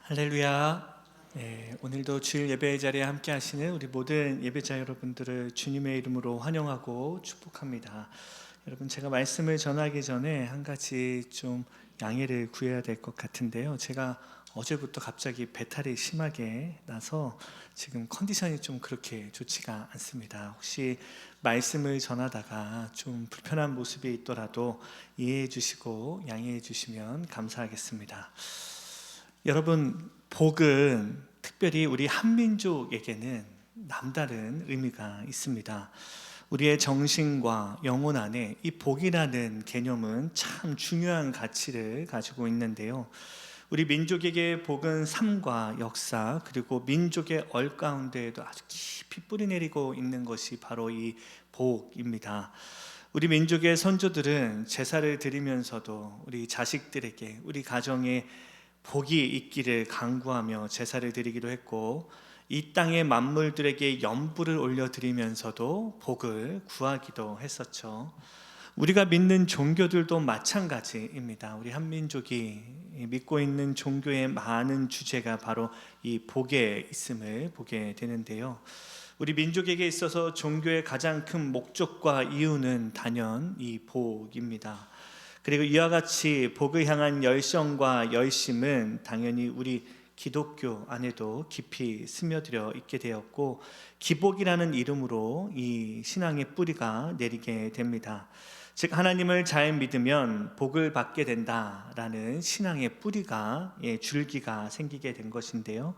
할렐루야. 네, 오늘도 주일 예배의 자리에 함께 하시는 우리 모든 예배자 여러분들을 주님의 이름으로 환영하고 축복합니다. 여러분, 제가 말씀을 전하기 전에 한 가지 좀 양해를 구해야 될 것 같은데요. 제가 어제부터 갑자기 배탈이 심하게 나서 지금 컨디션이 좀 그렇게 좋지가 않습니다. 혹시 말씀을 전하다가 좀 불편한 모습이 있더라도 이해해 주시고 양해해 주시면 감사하겠습니다. 여러분, 복은 특별히 우리 한민족에게는 남다른 의미가 있습니다. 우리의 정신과 영혼 안에 이 복이라는 개념은 참 중요한 가치를 가지고 있는데요. 우리 민족에게 복은 삶과 역사, 그리고 민족의 얼 가운데에도 아주 깊이 뿌리내리고 있는 것이 바로 이 복입니다. 우리 민족의 선조들은 제사를 드리면서도 우리 자식들에게, 우리 가정에 복이 있기를 간구하며 제사를 드리기도 했고, 이 땅의 만물들에게 연부를 올려드리면서도 복을 구하기도 했었죠. 우리가 믿는 종교들도 마찬가지입니다. 우리 한민족이 믿고 있는 종교의 많은 주제가 바로 이 복에 있음을 보게 되는데요. 우리 민족에게 있어서 종교의 가장 큰 목적과 이유는 단연 이 복입니다. 그리고 이와 같이 복을 향한 열정과 열심은 당연히 우리 기독교 안에도 깊이 스며들어 있게 되었고, 기복이라는 이름으로 이 신앙의 뿌리가 내리게 됩니다. 즉, 하나님을 잘 믿으면 복을 받게 된다라는 신앙의 뿌리가, 줄기가 생기게 된 것인데요.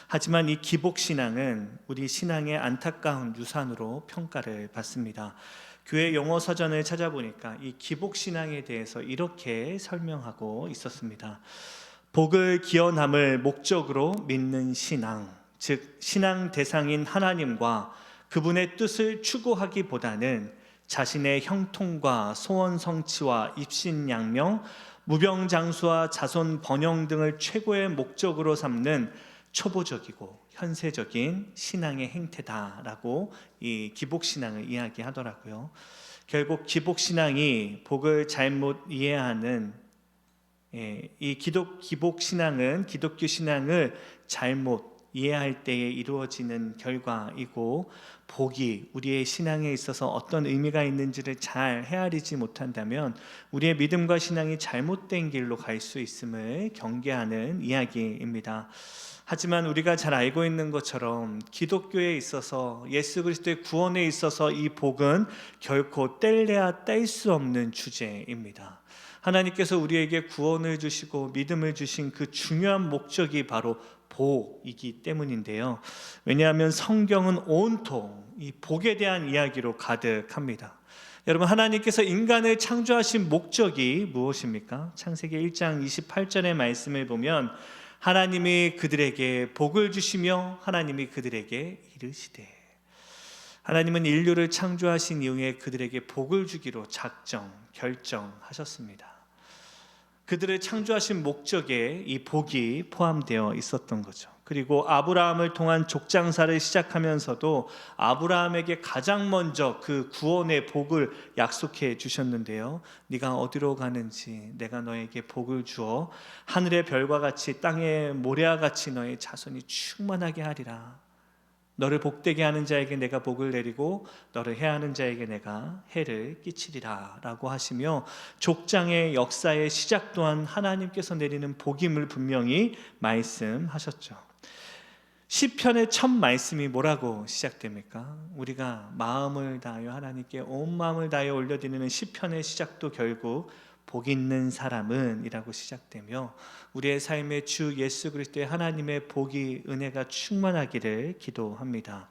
하지만 이 기복신앙은 우리 신앙의 안타까운 유산으로 평가를 받습니다. 교회 용어 서전을 찾아보니까 이 기복신앙에 대해서 이렇게 설명하고 있었습니다. 복을 기원함을 목적으로 믿는 신앙, 즉 신앙 대상인 하나님과 그분의 뜻을 추구하기보다는 자신의 형통과 소원 성취와 입신양명, 무병장수와 자손 번영 등을 최고의 목적으로 삼는 초보적이고 현세적인 신앙의 행태다라고 이 기복신앙을 이야기하더라고요. 결국 기복신앙이 복을 잘못 이해하는, 이 기복신앙은 기독교 신앙을 잘못 이해할 때에 이루어지는 결과이고, 복이 우리의 신앙에 있어서 어떤 의미가 있는지를 잘 헤아리지 못한다면 우리의 믿음과 신앙이 잘못된 길로 갈 수 있음을 경계하는 이야기입니다. 하지만 우리가 잘 알고 있는 것처럼 기독교에 있어서, 예수 그리스도의 구원에 있어서 이 복은 결코 뗄래야 뗄 수 없는 주제입니다. 하나님께서 우리에게 구원을 주시고 믿음을 주신 그 중요한 목적이 바로 복이기 때문인데요. 왜냐하면 성경은 온통 이 복에 대한 이야기로 가득합니다. 여러분, 하나님께서 인간을 창조하신 목적이 무엇입니까? 창세기 1장 28절의 말씀을 보면 하나님이 그들에게 복을 주시며 하나님이 그들에게 이르시되, 하나님은 인류를 창조하신 이후에 그들에게 복을 주기로 결정하셨습니다. 그들을 창조하신 목적에 이 복이 포함되어 있었던 거죠. 그리고 아브라함을 통한 족장사를 시작하면서도 아브라함에게 가장 먼저 그 구원의 복을 약속해 주셨는데요. 네가 어디로 가는지 내가 너에게 복을 주어 하늘의 별과 같이 땅의 모래와 같이 너의 자손이 충만하게 하리라. 너를 복되게 하는 자에게 내가 복을 내리고 너를 해하는 자에게 내가 해를 끼치리라 라고 하시며, 족장의 역사의 시작 또한 하나님께서 내리는 복임을 분명히 말씀하셨죠. 시편의 첫 말씀이 뭐라고 시작됩니까? 우리가 마음을 다하여 하나님께 온 마음을 다하여 올려드리는 시편의 시작도 결국 복 있는 사람은 이라고 시작되며, 우리의 삶에 주 예수 그리스도의 하나님의 복이, 은혜가 충만하기를 기도합니다.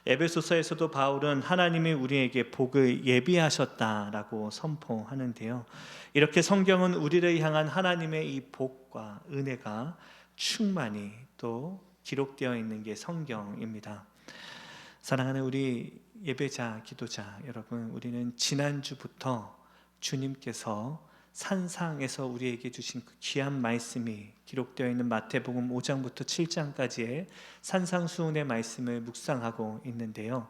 에베소서에서도 바울은 하나님이 우리에게 복을 예비하셨다라고 선포하는데요. 이렇게 성경은 우리를 향한 하나님의 이 복과 은혜가 충만히 또 기록되어 있는 게 성경입니다. 사랑하는 우리 예배자, 기도자 여러분, 우리는 지난주부터 주님께서 산상에서 우리에게 주신 그 귀한 말씀이 기록되어 있는 마태복음 5장부터 7장까지의 산상수훈의 말씀을 묵상하고 있는데요.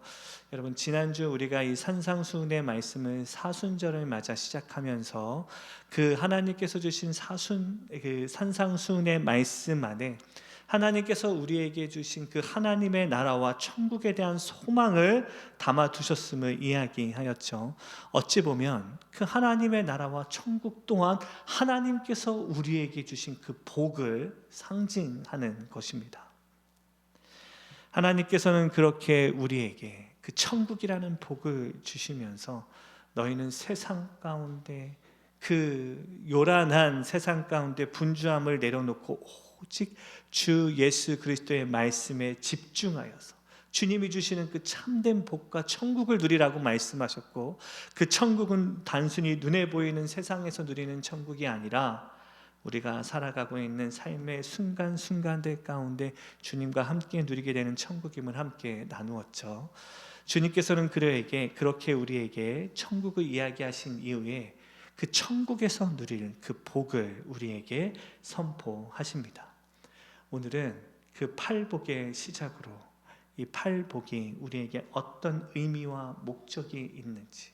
여러분, 지난주 우리가 이 산상수훈의 말씀을 사순절을 맞아 시작하면서 그 하나님께서 주신 그 산상수훈의 말씀 안에 하나님께서 우리에게 주신 그 하나님의 나라와 천국에 대한 소망을 담아 두셨음을 이야기하였죠. 어찌 보면 그 하나님의 나라와 천국 또한 하나님께서 우리에게 주신 그 복을 상징하는 것입니다. 하나님께서는 그렇게 우리에게 그 천국이라는 복을 주시면서 너희는 세상 가운데 그 요란한 세상 가운데 분주함을 내려놓고 오직 주 예수 그리스도의 말씀에 집중하여서 주님이 주시는 그 참된 복과 천국을 누리라고 말씀하셨고, 그 천국은 단순히 눈에 보이는 세상에서 누리는 천국이 아니라 우리가 살아가고 있는 삶의 순간순간들 가운데 주님과 함께 누리게 되는 천국임을 함께 나누었죠. 주님께서는 그렇게 우리에게 천국을 이야기하신 이후에 그 천국에서 누릴 그 복을 우리에게 선포하십니다. 오늘은 그 팔복의 시작으로 이 팔복이 우리에게 어떤 의미와 목적이 있는지,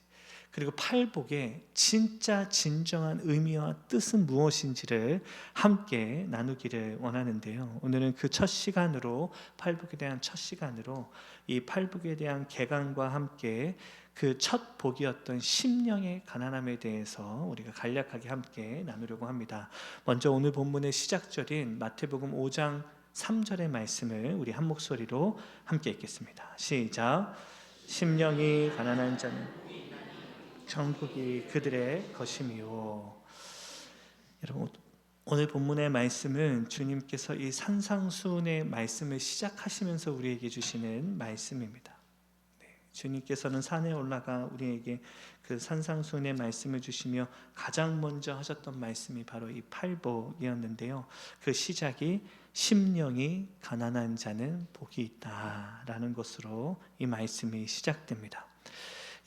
그리고 팔복의 진짜 진정한 의미와 뜻은 무엇인지를 함께 나누기를 원하는데요. 오늘은 그 첫 시간으로, 팔복에 대한 첫 시간으로 이 팔복에 대한 개강과 함께 그 첫 복이었던 심령의 가난함에 대해서 우리가 간략하게 함께 나누려고 합니다. 먼저 오늘 본문의 시작절인 마태복음 5장 3절의 말씀을 우리 한 목소리로 함께 읽겠습니다. 시작. 심령이 가난한 자는 천국이 그들의 것이미요. 여러분, 오늘 본문의 말씀은 주님께서 이 산상수훈의 말씀을 시작하시면서 우리에게 주시는 말씀입니다. 주님께서는 산에 올라가 우리에게 그 산상수훈의 말씀을 주시며 가장 먼저 하셨던 말씀이 바로 이 팔복이었는데요. 그 시작이 심령이 가난한 자는 복이 있다라는 것으로 이 말씀이 시작됩니다.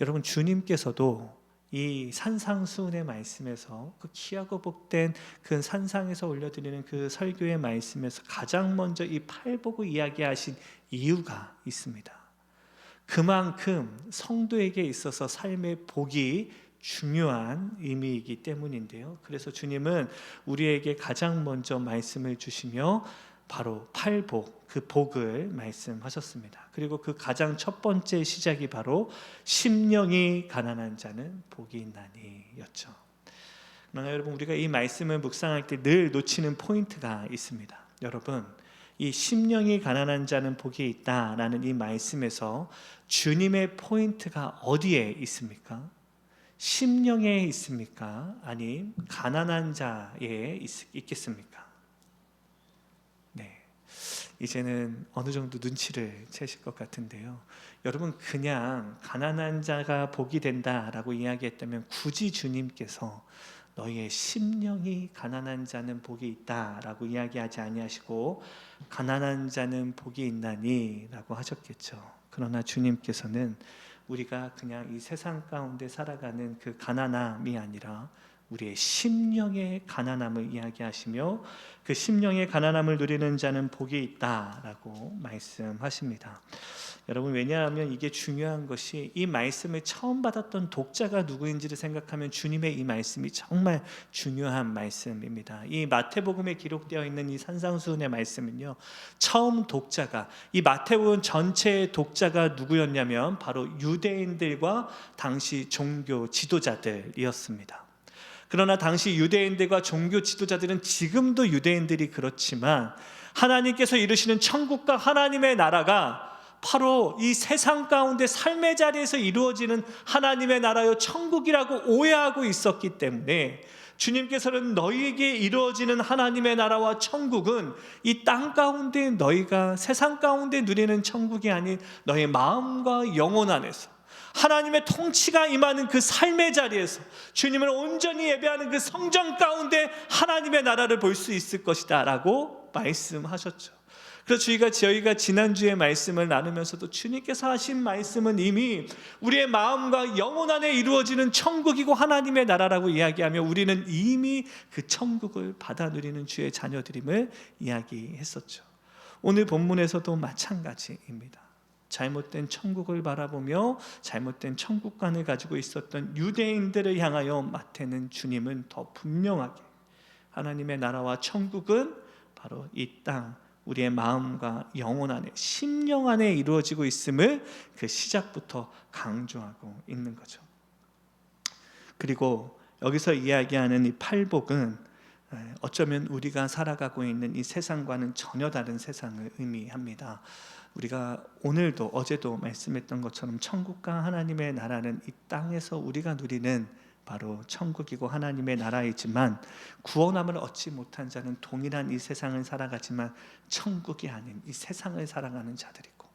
여러분, 주님께서도 이 산상수훈의 말씀에서 그 귀하고 복된 그 산상에서 올려드리는 그 설교의 말씀에서 가장 먼저 이 팔복을 이야기하신 이유가 있습니다. 그만큼 성도에게 있어서 삶의 복이 중요한 의미이기 때문인데요. 그래서 주님은 우리에게 가장 먼저 말씀을 주시며 바로 팔복, 그 복을 말씀하셨습니다. 그리고 그 가장 첫 번째 시작이 바로 심령이 가난한 자는 복이 있나니 였죠. 그러나 여러분, 우리가 이 말씀을 묵상할 때 늘 놓치는 포인트가 있습니다. 여러분, 이 심령이 가난한 자는 복이 있다라는 이 말씀에서 주님의 포인트가 어디에 있습니까? 심령에 있습니까? 아님 가난한 자에 있겠습니까? 네, 이제는 어느 정도 눈치를 채실 것 같은데요. 여러분, 그냥 가난한 자가 복이 된다라고 이야기했다면 굳이 주님께서 너희의 심령이 가난한 자는 복이 있다라고 이야기하지 아니하시고 가난한 자는 복이 있나니 라고 하셨겠죠. 그러나 주님께서는 우리가 그냥 이 세상 가운데 살아가는 그 가난함이 아니라 우리의 심령의 가난함을 이야기하시며 그 심령의 가난함을 누리는 자는 복이 있다라고 말씀하십니다. 여러분, 왜냐하면 이게 중요한 것이 이 말씀을 처음 받았던 독자가 누구인지를 생각하면 주님의 이 말씀이 정말 중요한 말씀입니다. 이 마태복음에 기록되어 있는 이 산상수훈의 말씀은요, 처음 독자가, 이 마태복음 전체의 독자가 누구였냐면 바로 유대인들과 당시 종교 지도자들이었습니다. 그러나 당시 유대인들과 종교 지도자들은 지금도 유대인들이 그렇지만 하나님께서 이루시는 천국과 하나님의 나라가 바로 이 세상 가운데 삶의 자리에서 이루어지는 하나님의 나라요 천국이라고 오해하고 있었기 때문에 주님께서는 너희에게 이루어지는 하나님의 나라와 천국은 이 땅 가운데 너희가 세상 가운데 누리는 천국이 아닌 너의 마음과 영혼 안에서 하나님의 통치가 임하는 그 삶의 자리에서 주님을 온전히 예배하는 그 성전 가운데 하나님의 나라를 볼 수 있을 것이다 라고 말씀하셨죠. 그래서 저희가 지난주에 말씀을 나누면서도 주님께서 하신 말씀은 이미 우리의 마음과 영혼 안에 이루어지는 천국이고 하나님의 나라라고 이야기하며 우리는 이미 그 천국을 받아 누리는 주의 자녀들임을 이야기했었죠. 오늘 본문에서도 마찬가지입니다. 잘못된 천국을 바라보며 잘못된 천국관을 가지고 있었던 유대인들을 향하여 마태는 주님은 더 분명하게 하나님의 나라와 천국은 바로 이 땅 우리의 마음과 영혼 안에 심령 안에 이루어지고 있음을 그 시작부터 강조하고 있는 거죠. 그리고 여기서 이야기하는 이 팔복은 어쩌면 우리가 살아가고 있는 이 세상과는 전혀 다른 세상을 의미합니다. 우리가 오늘도 어제도 말씀했던 것처럼 천국과 하나님의 나라는 이 땅에서 우리가 누리는 바로 천국이고 하나님의 나라이지만 구원함을 얻지 못한 자는 동일한 이 세상을 살아가지만 천국이 아닌 이 세상을 살아가는 자들이고,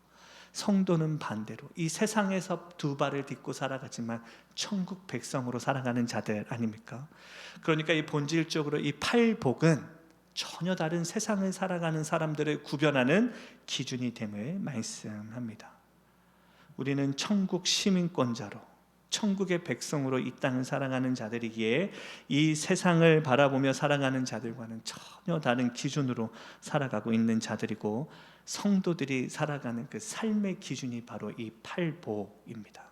성도는 반대로 이 세상에서 두 발을 딛고 살아가지만 천국 백성으로 살아가는 자들 아닙니까? 그러니까 이 본질적으로 이 팔복은 전혀 다른 세상을 살아가는 사람들을 구별하는 기준이 됨을 말씀합니다. 우리는 천국 시민권자로 천국의 백성으로 이 땅을 살아가는 자들이기에 이 세상을 바라보며 살아가는 자들과는 전혀 다른 기준으로 살아가고 있는 자들이고, 성도들이 살아가는 그 삶의 기준이 바로 이 팔복입니다.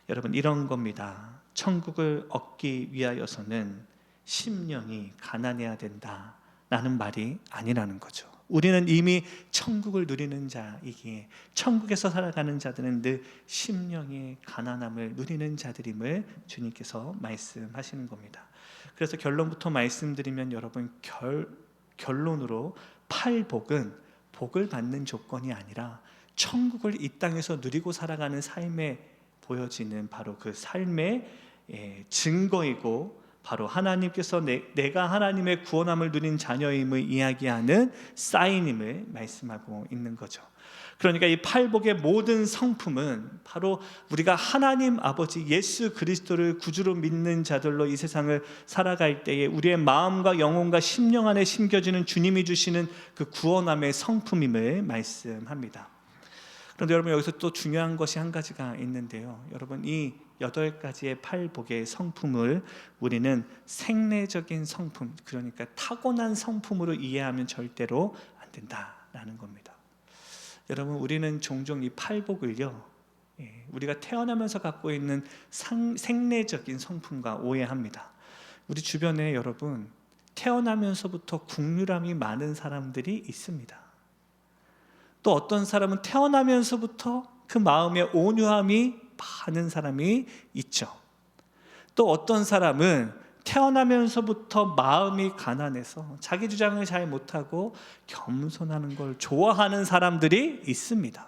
여러분, 이런 겁니다. 천국을 얻기 위하여서는 심령이 가난해야 된다라는 말이 아니라는 거죠. 우리는 이미 천국을 누리는 자이기에 천국에서 살아가는 자들은 늘 심령의 가난함을 누리는 자들임을 주님께서 말씀하시는 겁니다. 그래서 결론부터 말씀드리면 여러분, 결론으로 팔복은 복을 받는 조건이 아니라 천국을 이 땅에서 누리고 살아가는 삶에 보여지는 바로 그 삶의 증거이고, 바로 하나님께서 내가 하나님의 구원함을 누린 자녀임을 이야기하는 사인임을 말씀하고 있는 거죠. 그러니까 이 팔복의 모든 성품은 바로 우리가 하나님 아버지 예수 그리스도를 구주로 믿는 자들로 이 세상을 살아갈 때에 우리의 마음과 영혼과 심령 안에 심겨지는 주님이 주시는 그 구원함의 성품임을 말씀합니다. 그런데 여러분, 여기서 또 중요한 것이 한 가지가 있는데요. 여러분, 이 8가지의 팔복의 성품을 우리는 생내적인 성품, 그러니까 타고난 성품으로 이해하면 절대로 안 된다라는 겁니다. 여러분, 우리는 종종 이 팔복을요, 우리가 태어나면서 갖고 있는 생내적인 성품과 오해합니다. 우리 주변에 여러분, 태어나면서부터 국률함이 많은 사람들이 있습니다. 또 어떤 사람은 태어나면서부터 그 마음에 온유함이 많은 사람이 있죠. 또 어떤 사람은 태어나면서부터 마음이 가난해서 자기 주장을 잘 못하고 겸손하는 걸 좋아하는 사람들이 있습니다.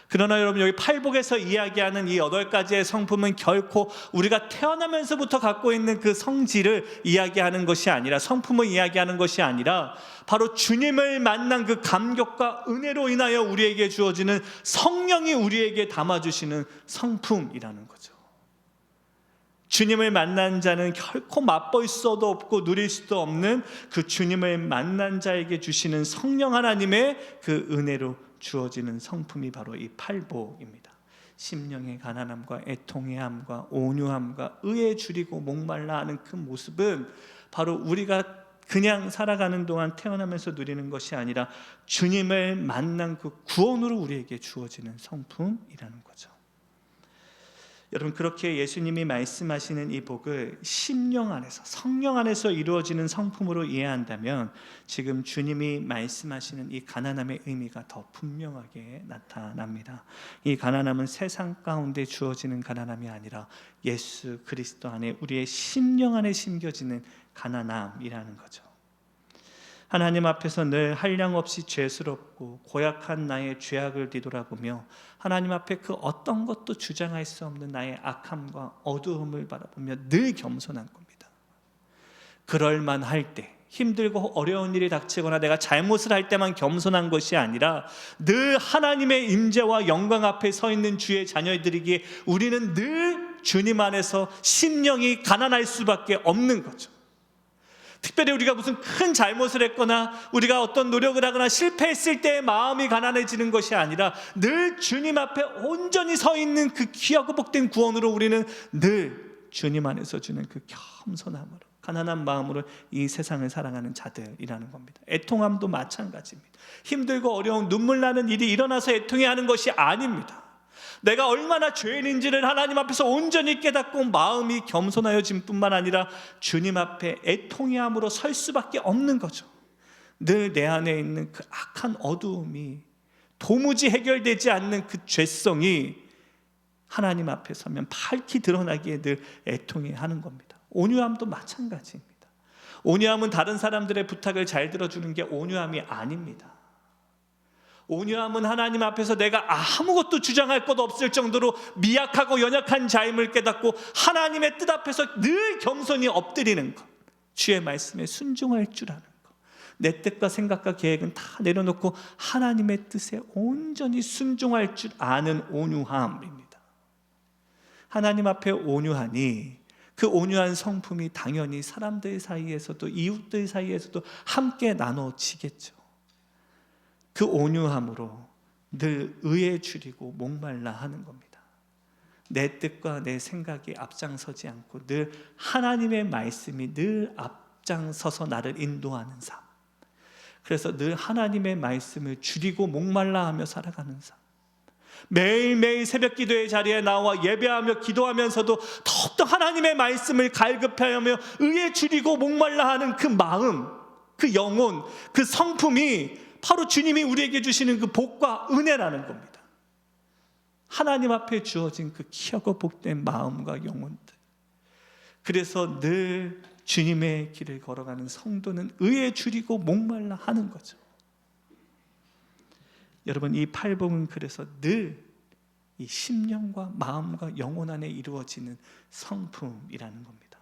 그러나 여러분, 여기 팔복에서 이야기하는 이 8가지의 성품은 결코 우리가 태어나면서부터 갖고 있는 그 성질을 이야기하는 것이 아니라, 성품을 이야기하는 것이 아니라 바로 주님을 만난 그 감격과 은혜로 인하여 우리에게 주어지는 성령이 우리에게 담아주시는 성품이라는 거죠. 주님을 만난 자는 결코 맛볼 수도 없고 누릴 수도 없는 그 주님을 만난 자에게 주시는 성령 하나님의 그 은혜로 주어지는 성품이 바로 이 팔복입니다. 심령의 가난함과 애통해함과 온유함과 의에 줄이고 목말라 하는 그 모습은 바로 우리가 그냥 살아가는 동안 태어나면서 누리는 것이 아니라 주님을 만난 그 구원으로 우리에게 주어지는 성품이라는 거죠. 여러분, 그렇게 예수님이 말씀하시는 이 복을 심령 안에서, 성령 안에서 이루어지는 성품으로 이해한다면 지금 주님이 말씀하시는 이 가난함의 의미가 더 분명하게 나타납니다. 이 가난함은 세상 가운데 주어지는 가난함이 아니라 예수 그리스도 안에 우리의 심령 안에 심겨지는 가난함이라는 거죠. 하나님 앞에서 늘 한량없이 죄스럽고 고약한 나의 죄악을 뒤돌아보며 하나님 앞에 그 어떤 것도 주장할 수 없는 나의 악함과 어두움을 바라보며 늘 겸손한 겁니다. 그럴만할 때, 힘들고 어려운 일이 닥치거나 내가 잘못을 할 때만 겸손한 것이 아니라 늘 하나님의 임재와 영광 앞에 서 있는 주의 자녀들이기에 우리는 늘 주님 안에서 심령이 가난할 수밖에 없는 거죠. 특별히 우리가 무슨 큰 잘못을 했거나 우리가 어떤 노력을 하거나 실패했을 때 마음이 가난해지는 것이 아니라 늘 주님 앞에 온전히 서 있는 그 귀하고 복된 구원으로 우리는 늘 주님 안에서 주는 그 겸손함으로, 가난한 마음으로 이 세상을 살아가는 자들이라는 겁니다. 애통함도 마찬가지입니다. 힘들고 어려운 눈물 나는 일이 일어나서 애통해하는 것이 아닙니다. 내가 얼마나 죄인인지를 하나님 앞에서 온전히 깨닫고 마음이 겸손하여짐 뿐만 아니라 주님 앞에 애통해함으로 설 수밖에 없는 거죠. 늘 내 안에 있는 그 악한 어두움이, 도무지 해결되지 않는 그 죄성이 하나님 앞에 서면 밝히 드러나기에 늘 애통해하는 겁니다. 온유함도 마찬가지입니다. 온유함은 다른 사람들의 부탁을 잘 들어주는 게 온유함이 아닙니다. 온유함은 하나님 앞에서 내가 아무것도 주장할 것 없을 정도로 미약하고 연약한 자임을 깨닫고 하나님의 뜻 앞에서 늘 겸손히 엎드리는 것, 주의 말씀에 순종할 줄 아는 것, 내 뜻과 생각과 계획은 다 내려놓고 하나님의 뜻에 온전히 순종할 줄 아는 온유함입니다. 하나님 앞에 온유하니 그 온유한 성품이 당연히 사람들 사이에서도, 이웃들 사이에서도 함께 나눠지겠죠. 그 온유함으로 늘 의에 줄이고 목말라 하는 겁니다. 내 뜻과 내 생각이 앞장서지 않고 늘 하나님의 말씀이 늘 앞장서서 나를 인도하는 삶. 그래서 늘 하나님의 말씀을 줄이고 목말라 하며 살아가는 삶. 매일매일 새벽 기도의 자리에 나와 예배하며 기도하면서도 더욱더 하나님의 말씀을 갈급해하며 의에 줄이고 목말라 하는 그 마음, 그 영혼, 그 성품이 바로 주님이 우리에게 주시는 그 복과 은혜라는 겁니다. 하나님 앞에 주어진 그 귀하고 복된 마음과 영혼들. 그래서 늘 주님의 길을 걸어가는 성도는 의에 줄이고 목말라 하는 거죠. 여러분, 이 팔복은 그래서 늘 이 심령과 마음과 영혼 안에 이루어지는 성품이라는 겁니다.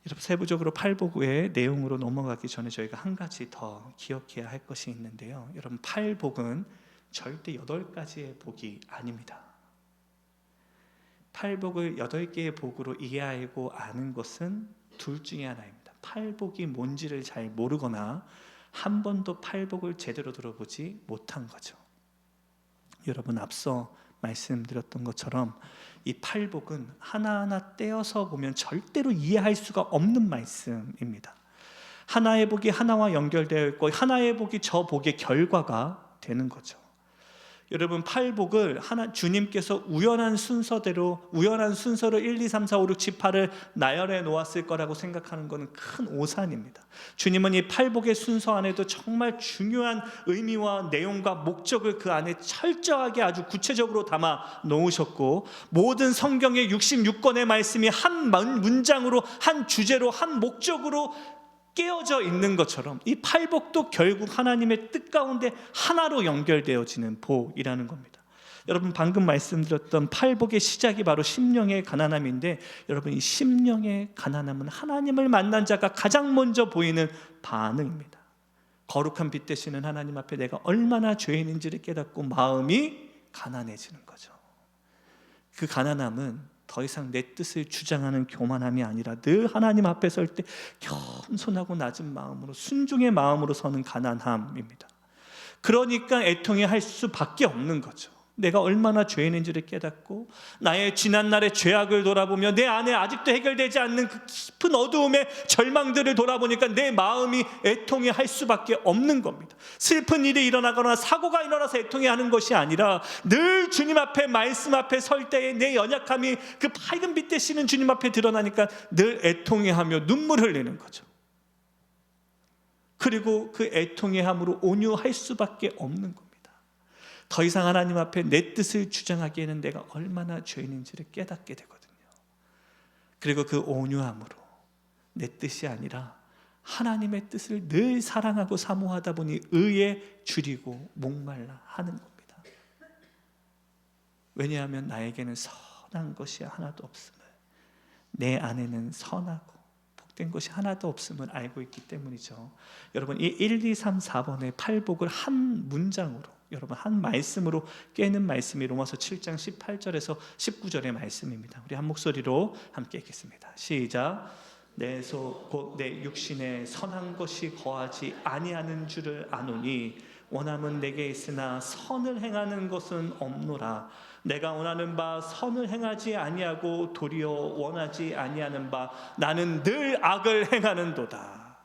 여러분, 세부적으로 팔복의 내용으로 넘어가기 전에 저희가 한 가지 더 기억해야 할 것이 있는데요. 여러분, 팔복은 절대 8가지의 복이 아닙니다. 팔복을 8개의 복으로 이해하고 아는 것은 둘 중에 하나입니다. 팔복이 뭔지를 잘 모르거나 한 번도 팔복을 제대로 들어보지 못한 거죠. 여러분, 앞서 말씀드렸던 것처럼 이 팔복은 하나하나 떼어서 보면 절대로 이해할 수가 없는 말씀입니다. 하나의 복이 하나와 연결되어 있고 하나의 복이 저 복의 결과가 되는 거죠. 여러분, 팔복을 주님께서 우연한 순서로 1, 2, 3, 4, 5, 6, 7, 8을 나열해 놓았을 거라고 생각하는 것은 큰 오산입니다. 주님은 이 팔복의 순서 안에도 정말 중요한 의미와 내용과 목적을 그 안에 철저하게 아주 구체적으로 담아 놓으셨고, 모든 성경의 66권의 말씀이 한 문장으로, 한 주제로, 한 목적으로 깨어져 있는 것처럼 이 팔복도 결국 하나님의 뜻 가운데 하나로 연결되어지는 복이라는 겁니다. 여러분, 방금 말씀드렸던 팔복의 시작이 바로 심령의 가난함인데, 여러분, 이 심령의 가난함은 하나님을 만난 자가 가장 먼저 보이는 반응입니다. 거룩한 빛 되시는 하나님 앞에 내가 얼마나 죄인인지를 깨닫고 마음이 가난해지는 거죠. 그 가난함은 더 이상 내 뜻을 주장하는 교만함이 아니라 늘 하나님 앞에 설 때 겸손하고 낮은 마음으로, 순종의 마음으로 서는 가난함입니다. 그러니까 애통해할 수밖에 없는 거죠. 내가 얼마나 죄인인지를 깨닫고 나의 지난날의 죄악을 돌아보며 내 안에 아직도 해결되지 않는 그 깊은 어두움의 절망들을 돌아보니까 내 마음이 애통해할 수밖에 없는 겁니다. 슬픈 일이 일어나거나 사고가 일어나서 애통해하는 것이 아니라 늘 주님 앞에, 말씀 앞에 설 때에 내 연약함이 그 밝은 빛 되시는 주님 앞에 드러나니까 늘 애통해하며 눈물 흘리는 거죠. 그리고 그 애통해함으로 온유할 수밖에 없는 겁니다. 더 이상 하나님 앞에 내 뜻을 주장하기에는 내가 얼마나 죄인인지를 깨닫게 되거든요. 그리고 그 온유함으로 내 뜻이 아니라 하나님의 뜻을 늘 사랑하고 사모하다 보니 의에 줄이고 목말라 하는 겁니다. 왜냐하면 나에게는 선한 것이 하나도 없음을, 내 안에는 선하고 복된 것이 하나도 없음을 알고 있기 때문이죠. 여러분, 이 1, 2, 3, 4번의 팔복을 한 문장으로, 여러분, 한 말씀으로 깨는 말씀이 로마서 7장 18절에서 19절의 말씀입니다. 우리 한 목소리로 함께 읽겠습니다. 시작. 내 속 내 육신에 선한 것이 거하지 아니하는 줄을 아노니 원함은 내게 있으나 선을 행하는 것은 없노라. 내가 원하는 바 선을 행하지 아니하고 도리어 원하지 아니하는 바 나는 늘 악을 행하는도다.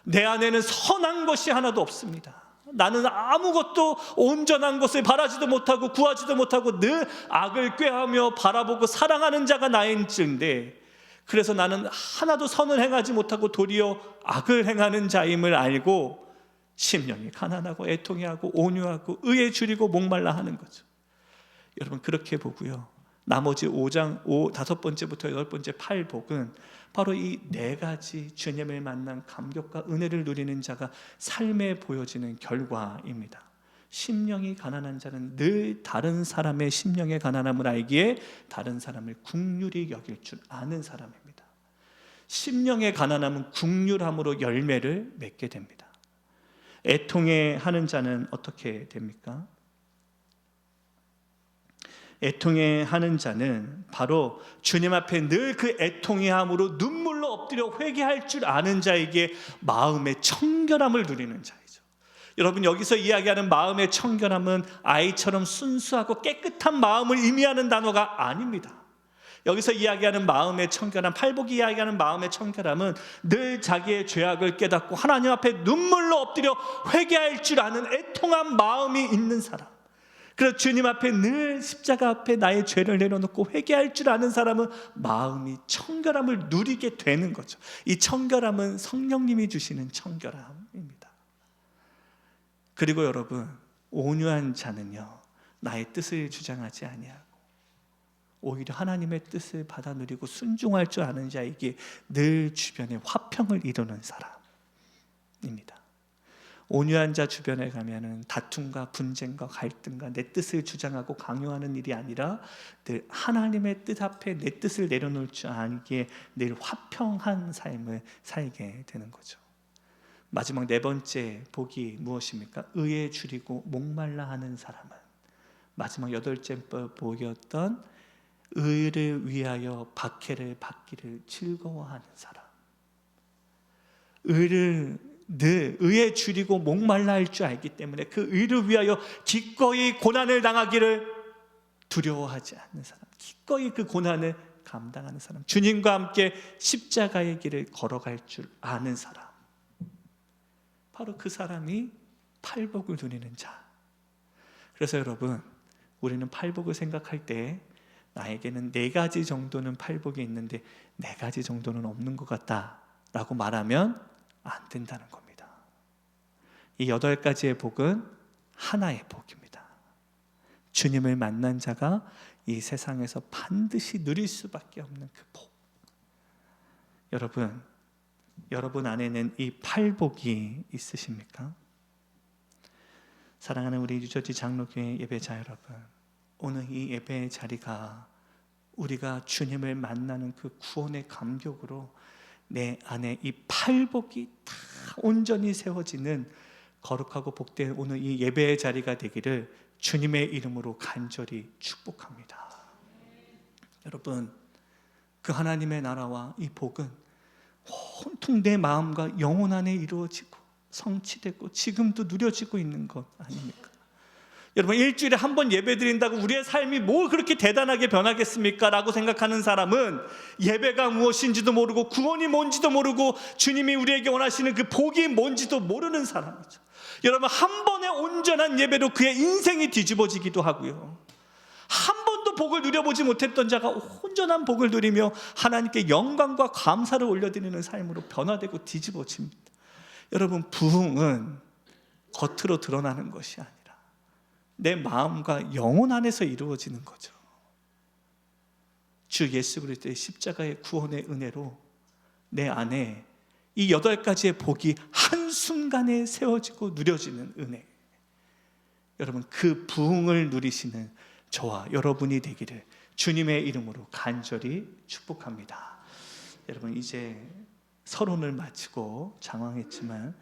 내 안에는 선한 것이 하나도 없습니다. 나는 아무것도 온전한 것을 바라지도 못하고 구하지도 못하고 늘 악을 꾀하며 바라보고 사랑하는 자가 나인지인데, 그래서 나는 하나도 선을 행하지 못하고 도리어 악을 행하는 자임을 알고 심령이 가난하고 애통해하고 온유하고 의에 줄이고 목말라 하는 거죠. 여러분, 그렇게 보고요, 나머지 5장 5번째부터 8번째 8복은 바로 이 네 가지 주님을 만난 감격과 은혜를 누리는 자가 삶에 보여지는 결과입니다. 심령이 가난한 자는 늘 다른 사람의 심령의 가난함을 알기에 다른 사람을 긍휼히 여길 줄 아는 사람입니다. 심령의 가난함은 긍휼함으로 열매를 맺게 됩니다. 애통해 하는 자는 어떻게 됩니까? 애통해 하는 자는 바로 주님 앞에 늘 그 애통해함으로 눈물로 엎드려 회개할 줄 아는 자에게 마음의 청결함을 누리는 자이죠. 여러분, 여기서 이야기하는 마음의 청결함은 아이처럼 순수하고 깨끗한 마음을 의미하는 단어가 아닙니다. 여기서 이야기하는 마음의 청결함, 팔복이 이야기하는 마음의 청결함은 늘 자기의 죄악을 깨닫고 하나님 앞에 눈물로 엎드려 회개할 줄 아는 애통한 마음이 있는 사람, 그래서 주님 앞에 늘 십자가 앞에 나의 죄를 내려놓고 회개할 줄 아는 사람은 마음이 청결함을 누리게 되는 거죠. 이 청결함은 성령님이 주시는 청결함입니다. 그리고 여러분, 온유한 자는요, 나의 뜻을 주장하지 아니하고 오히려 하나님의 뜻을 받아 누리고 순종할 줄 아는 자에게 늘 주변에 화평을 이루는 사람입니다. 온유한 자 주변에 가면은 다툼과 분쟁과 갈등과 내 뜻을 주장하고 강요하는 일이 아니라 늘 하나님의 뜻 앞에 내 뜻을 내려놓을 줄 알기에 늘 화평한 삶을 살게 되는 거죠. 마지막 네 번째 복이 무엇입니까? 의에 줄이고 목말라 하는 사람은, 마지막 여덟째 복이었던 의를 위하여 박해를 받기를 즐거워하는 사람. 늘 의에 줄이고 목말라 할 줄 알기 때문에 그 의를 위하여 기꺼이 고난을 당하기를 두려워하지 않는 사람, 기꺼이 그 고난을 감당하는 사람, 주님과 함께 십자가의 길을 걸어갈 줄 아는 사람, 바로 그 사람이 팔복을 누리는 자. 그래서 여러분, 우리는 팔복을 생각할 때 나에게는 4가지 정도는 팔복이 있는데 4가지 정도는 없는 것 같다라고 말하면 안 된다는 겁니다. 이 8가지의 복은 하나의 복입니다. 주님을 만난 자가 이 세상에서 반드시 누릴 수밖에 없는 그 복. 여러분 안에는 이 8복이 있으십니까? 사랑하는 우리 유저지 장로교회 예배자 여러분, 오늘 이 예배의 자리가 우리가 주님을 만나는 그 구원의 감격으로 내 안에 이 팔복이 다 온전히 세워지는 거룩하고 복된 오늘 이 예배의 자리가 되기를 주님의 이름으로 간절히 축복합니다. 여러분, 그 하나님의 나라와 이 복은 온통 내 마음과 영혼 안에 이루어지고 성취되고 지금도 누려지고 있는 것 아닙니까? 여러분, 일주일에 한 번 예배 드린다고 우리의 삶이 뭘 그렇게 대단하게 변하겠습니까? 라고 생각하는 사람은 예배가 무엇인지도 모르고 구원이 뭔지도 모르고 주님이 우리에게 원하시는 그 복이 뭔지도 모르는 사람이죠. 여러분, 한 번의 온전한 예배로 그의 인생이 뒤집어지기도 하고요, 한 번도 복을 누려보지 못했던 자가 온전한 복을 누리며 하나님께 영광과 감사를 올려드리는 삶으로 변화되고 뒤집어집니다. 여러분, 부흥은 겉으로 드러나는 것이 아니라 내 마음과 영혼 안에서 이루어지는 거죠. 주 예수 그리스도의 십자가의 구원의 은혜로 내 안에 이 8가지의 복이 한순간에 세워지고 누려지는 은혜. 여러분, 그 부흥을 누리시는 저와 여러분이 되기를 주님의 이름으로 간절히 축복합니다. 여러분, 이제 서론을 마치고 장황했지만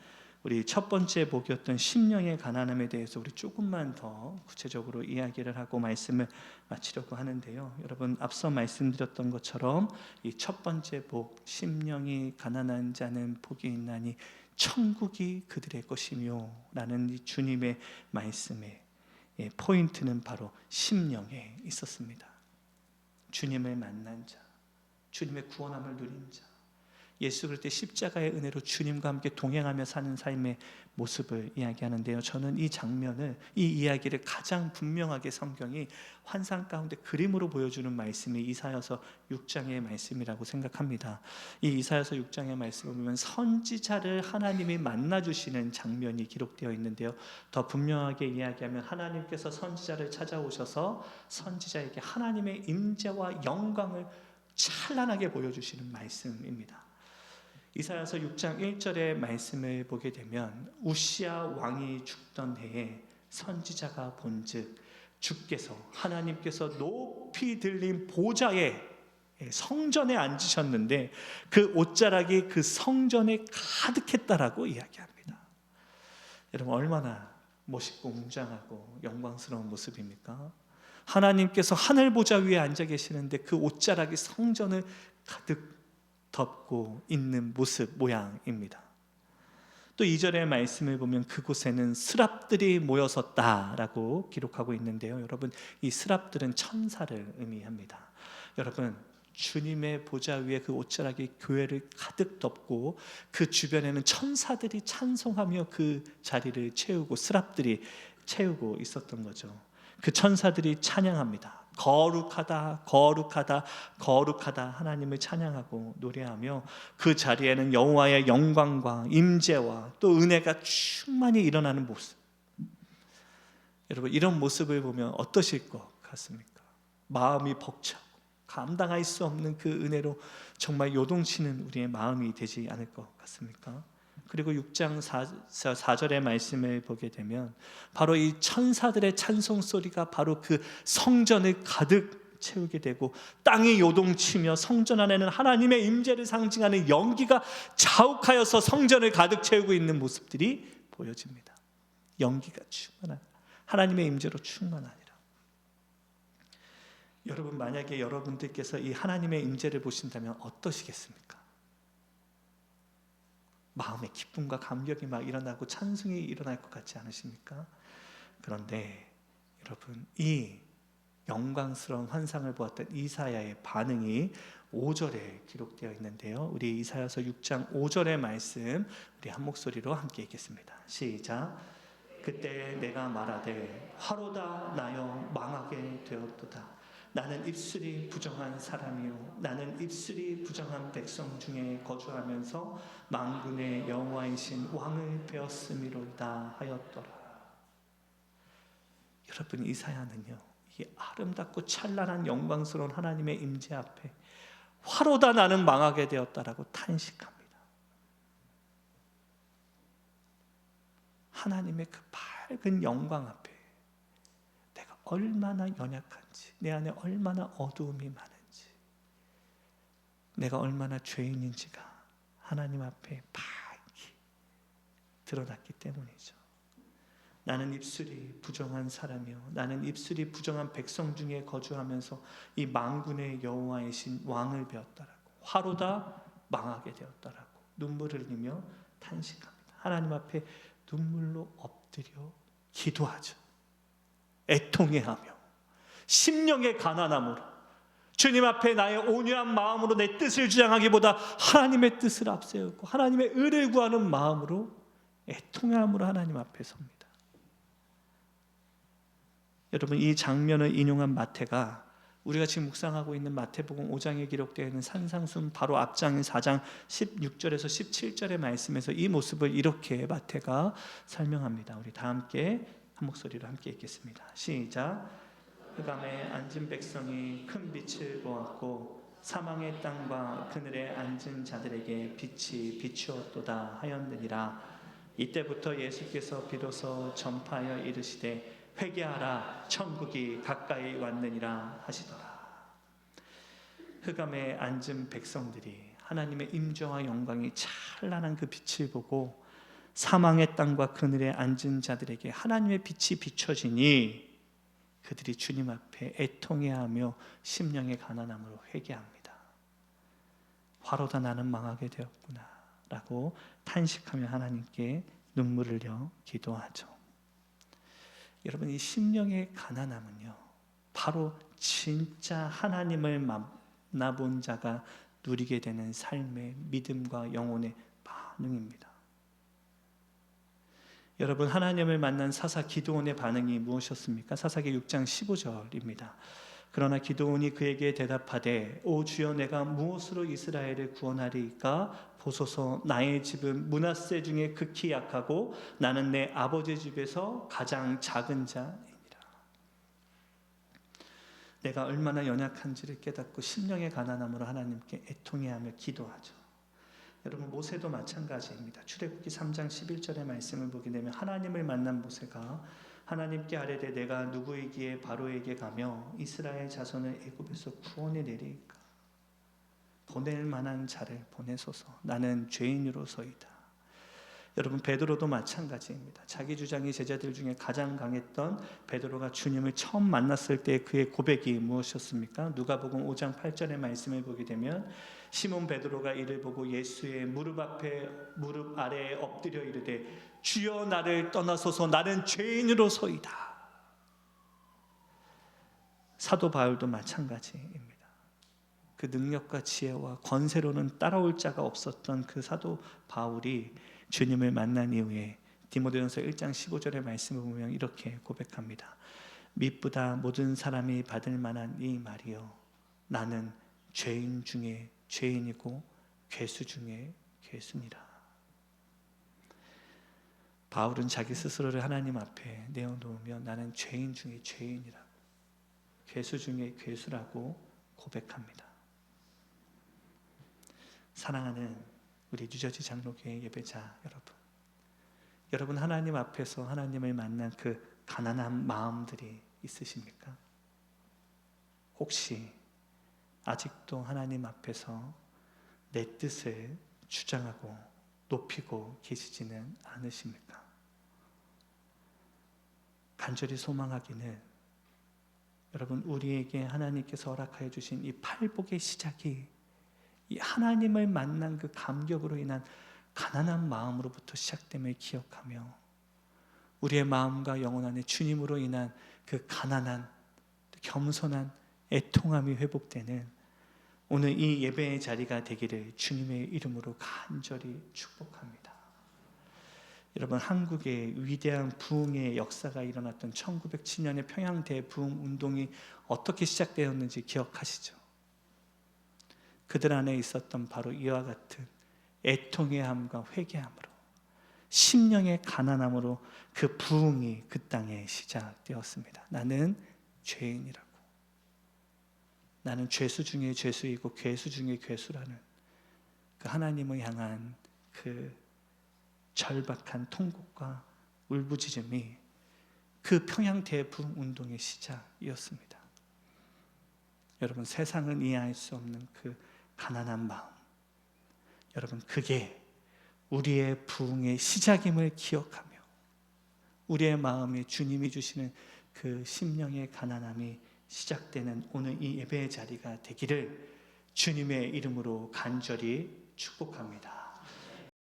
우리 첫 번째 복이었던 심령의 가난함에 대해서 우리 조금만 더 구체적으로 이야기를 하고 말씀을 마치려고 하는데요. 여러분, 앞서 말씀드렸던 것처럼 이 첫 번째 복, 심령이 가난한 자는 복이 있나니 천국이 그들의 것이며 라는 이 주님의 말씀의 포인트는 바로 심령에 있었습니다. 주님을 만난 자, 주님의 구원함을 누린 자, 예수 그리스도의 십자가의 은혜로 주님과 함께 동행하며 사는 삶의 모습을 이야기하는데요. 저는 이 장면을, 이 이야기를 가장 분명하게 성경이 환상 가운데 그림으로 보여주는 말씀이 이사야서 6장의 말씀이라고 생각합니다. 이 이사야서 6장의 말씀을 보면 선지자를 하나님이 만나주시는 장면이 기록되어 있는데요. 더 분명하게 이야기하면 하나님께서 선지자를 찾아오셔서 선지자에게 하나님의 임재와 영광을 찬란하게 보여주시는 말씀입니다. 이사야서 6장 1절의 말씀을 보게 되면 우시야 왕이 죽던 해에 선지자가 본즉 주께서 하나님께서 높이 들린 보좌에 성전에 앉으셨는데 그 옷자락이 그 성전에 가득했다라고 이야기합니다. 여러분, 얼마나 멋있고 웅장하고 영광스러운 모습입니까? 하나님께서 하늘 보좌 위에 앉아 계시는데 그 옷자락이 성전을 가득 덮고 있는 모습 모양입니다. 또 2절의 말씀을 보면 그곳에는 스랍들이 모여섰다라고 기록하고 있는데요. 여러분, 이 스랍들은 천사를 의미합니다. 여러분, 주님의 보좌 위에 그 옷자락이 교회를 가득 덮고 그 주변에는 천사들이 찬송하며 그 자리를 채우고 스랍들이 채우고 있었던 거죠. 그 천사들이 찬양합니다. 거룩하다, 거룩하다, 거룩하다 하나님을 찬양하고 노래하며 그 자리에는 여호와의 영광과 임재와 또 은혜가 충만히 일어나는 모습. 여러분, 이런 모습을 보면 어떠실 것 같습니까? 마음이 벅차고 감당할 수 없는 그 은혜로 정말 요동치는 우리의 마음이 되지 않을 것 같습니까? 그리고 6장 4절의 말씀을 보게 되면 바로 이 천사들의 찬송 소리가 바로 그 성전을 가득 채우게 되고 땅이 요동치며 성전 안에는 하나님의 임재를 상징하는 연기가 자욱하여서 성전을 가득 채우고 있는 모습들이 보여집니다. 연기가 충만한 하나님의 임재로 충만하니라. 여러분, 만약에 여러분들께서 이 하나님의 임재를 보신다면 어떠시겠습니까? 마음의 기쁨과 감격이 막 일어나고 찬송이 일어날 것 같지 않으십니까? 그런데 여러분, 이 영광스러운 환상을 보았던 이사야의 반응이 5절에 기록되어 있는데요. 우리 이사야서 6장 5절의 말씀 우리 한 목소리로 함께 읽겠습니다. 시작. 그때 내가 말하되 화로다 나여 망하게 되었도다. 나는 입술이 부정한 사람이요 나는 입술이 부정한 백성 중에 거주하면서 만군의 여호와이신 왕을 배웠음이로다 하였더라. 여러분, 이사야는요, 이 아름답고 찬란한 영광스러운 하나님의 임재 앞에 화로다 나는 망하게 되었다라고 탄식합니다. 하나님의 그 밝은 영광 앞에 내가 얼마나 연약한지, 내 안에 얼마나 어두움이 많은지, 내가 얼마나 죄인인지가 하나님 앞에 밝히 드러났기 때문이죠. 나는 입술이 부정한 사람이요 나는 입술이 부정한 백성 중에 거주하면서 이 만군의 여호와이신 왕을 배웠다라고, 화로다 망하게 되었다라고 눈물을 흘리며 탄식합니다. 하나님 앞에 눈물로 엎드려 기도하죠. 애통해하며 심령의 가난함으로 주님 앞에 나의 온유한 마음으로 내 뜻을 주장하기보다 하나님의 뜻을 앞세우고 하나님의 의를 구하는 마음으로 애통함으로 하나님 앞에 섭니다. 여러분, 이 장면을 인용한 마태가 우리가 지금 묵상하고 있는 마태복음 5장에 기록되어 있는 산상순 바로 앞장인 4장 16절에서 17절의 말씀에서 이 모습을 이렇게 마태가 설명합니다. 우리 다 함께 한 목소리로 함께 읽겠습니다. 시작. 흑암에 앉은 백성이 큰 빛을 보았고 사망의 땅과 그늘에 앉은 자들에게 빛이 비추었도다 하였느니라. 이때부터 예수께서 비로소 전파하여 이르시되 회개하라 천국이 가까이 왔느니라 하시더라. 흑암에 앉은 백성들이 하나님의 임재와 영광이 찬란한 그 빛을 보고 사망의 땅과 그늘에 앉은 자들에게 하나님의 빛이 비춰지니 그들이 주님 앞에 애통해하며 심령의 가난함으로 회개합니다. 화로다 나는 망하게 되었구나 라고 탄식하며 하나님께 눈물을 흘려 기도하죠. 여러분, 이 심령의 가난함은요, 바로 진짜 하나님을 만나본 자가 누리게 되는 삶의 믿음과 영혼의 반응입니다. 여러분, 하나님을 만난 사사 기드온의 반응이 무엇이었습니까? 사사기 6장 15절입니다. 그러나 기드온이 그에게 대답하되 오 주여, 내가 무엇으로 이스라엘을 구원하리이까? 보소서, 나의 집은 므낫세 중에 극히 약하고 나는 내 아버지 집에서 가장 작은 자이니라. 내가 얼마나 연약한지를 깨닫고 심령의 가난함으로 하나님께 애통해하며 기도하죠. 여러분, 모세도 마찬가지입니다. 출애굽기 3장 11절의 말씀을 보게 되면 하나님을 만난 모세가 하나님께 아뢰되 내가 누구이기에 바로에게 가며 이스라엘 자손을 애굽에서 구원해 내리이까? 보낼 만한 자를 보내소서. 나는 죄인으로서이다. 여러분, 베드로도 마찬가지입니다. 자기 주장이 제자들 중에 가장 강했던 베드로가 주님을 처음 만났을 때 그의 고백이 무엇이었습니까? 누가복음 5장 8절의 말씀을 보게 되면 시몬 베드로가 이를 보고 예수의 무릎 아래에 엎드려 이르되 주여, 나를 떠나소서, 나는 죄인으로서이다. 사도 바울도 마찬가지입니다. 그 능력과 지혜와 권세로는 따라올 자가 없었던 그 사도 바울이 주님을 만난 이후에 디모데전서 1장 15절의 말씀을 보면 이렇게 고백합니다. 미쁘다 모든 사람이 받을 만한 이 말이요, 나는 죄인 중에 죄인이고 괴수 중에 괴수니라. 바울은 자기 스스로를 하나님 앞에 내어놓으며 나는 죄인 중에 죄인이라고, 괴수 중에 괴수라고 고백합니다. 사랑하는 우리 뉴저지 장로교회 예배자 여러분, 하나님 앞에서 하나님을 만난 그 가난한 마음들이 있으십니까? 혹시 아직도 하나님 앞에서 내 뜻을 주장하고 높이고 계시지는 않으십니까? 간절히 소망하기는 여러분, 우리에게 하나님께서 허락하여 주신 이 팔복의 시작이 이 하나님을 만난 그 감격으로 인한 가난한 마음으로부터 시작됨을 기억하며 우리의 마음과 영혼 안에 주님으로 인한 그 가난한 겸손한 애통함이 회복되는 오늘 이 예배의 자리가 되기를 주님의 이름으로 간절히 축복합니다. 여러분, 한국의 위대한 부흥의 역사가 일어났던 1907년의 평양 대부흥 운동이 어떻게 시작되었는지 기억하시죠? 그들 안에 있었던 바로 이와 같은 애통해함과 회개함으로, 심령의 가난함으로 그 부흥이 그 땅에 시작되었습니다. 나는 죄인이라고, 나는 죄수 중에 죄수이고 괴수 중에 괴수라는 그 하나님을 향한 그 절박한 통곡과 울부짖음이 그 평양 대부흥 운동의 시작이었습니다. 여러분, 세상은 이해할 수 없는 그 가난한 마음, 여러분, 그게 우리의 부흥의 시작임을 기억하며 우리의 마음에 주님이 주시는 그 심령의 가난함이 시작되는 오늘 이 예배의 자리가 되기를 주님의 이름으로 간절히 축복합니다.